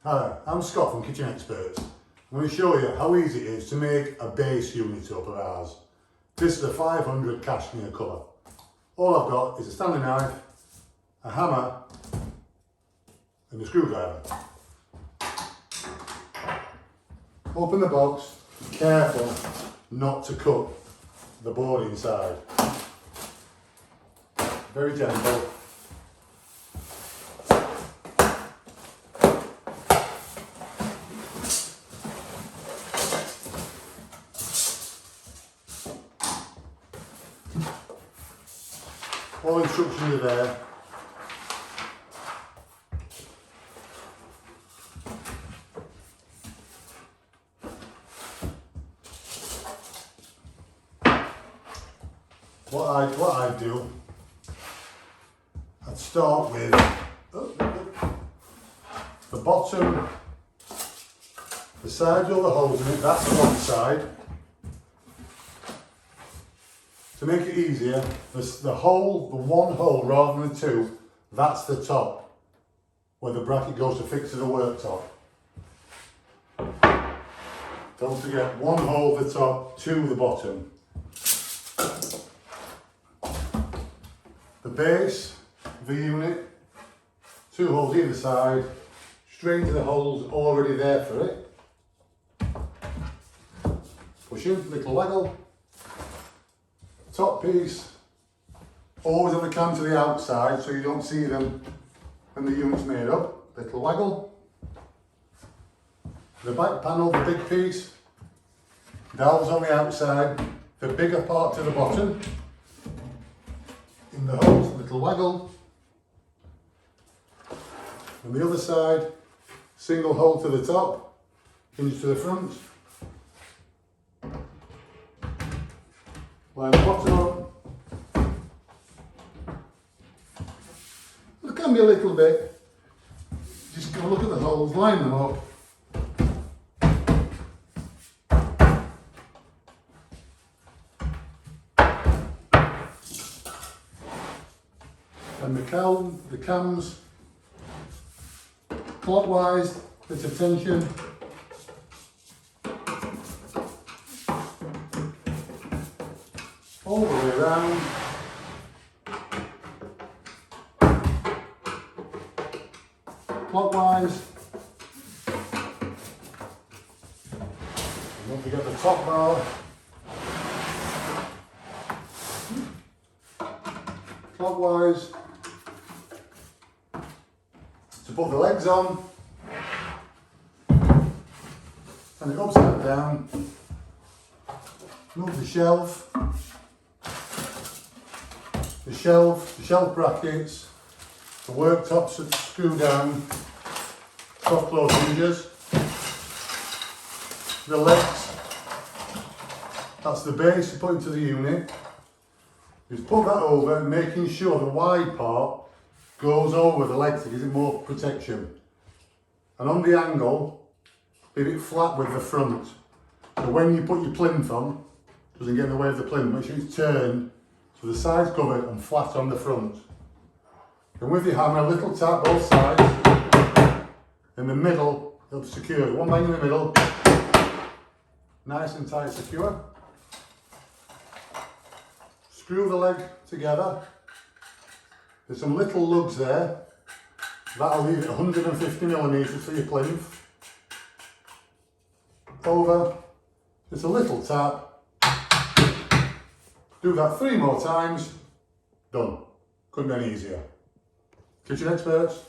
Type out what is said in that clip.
Hi, I'm Scott from Kitchen Experts. I'm going to show you how easy it is to make a base unit up of ours. This is a 500 cashmere colour. All I've got is a Stanley knife, a hammer and a screwdriver. Open the box, be careful not to cut the board inside. Very gentle. All instructions are there. What I do, I'd start with the bottom, the sides of the holes in it, that's one side. To make it easier, the one hole rather than two, that's the top, where the bracket goes to fix to the worktop. Don't forget, one hole the top, two the bottom. The base of the unit, two holes either side, straight into the holes already there for it. Push in, little waggle. Top piece, always have the cam to the outside so you don't see them when the unit's made up. Little waggle. The back panel, the big piece, dowels on the outside, the bigger part to the bottom. In the holes, little waggle. On the other side, single hole to the top, hinge to the front. Line the bottom up. It can be a little bit. Just go look at the holes, line them up. And the cams, clockwise, bit of tension. All the way around. Clockwise. Don't forget the top bar. Clockwise. To put the legs on. And it upside down. Move the shelf. The shelf brackets, the worktops that screw down, top close hinges, the legs, that's the base you put into the unit. Just put that over, making sure the wide part goes over the legs to give it more protection. And on the angle, leave it flat with the front. So when you put your plinth on, it doesn't get in the way of the plinth, make sure it's turned so the sides covered and flat on the front. And with your hammer, a little tap both sides. In the middle, it'll secure. One bang in the middle. Nice and tight, secure. Screw the leg together. There's some little lugs there. That'll leave it 150 millimeters for your plinth. Over. Just a little tap. Do that 3 more times, done. Couldn't be any easier. Kitchen Experts.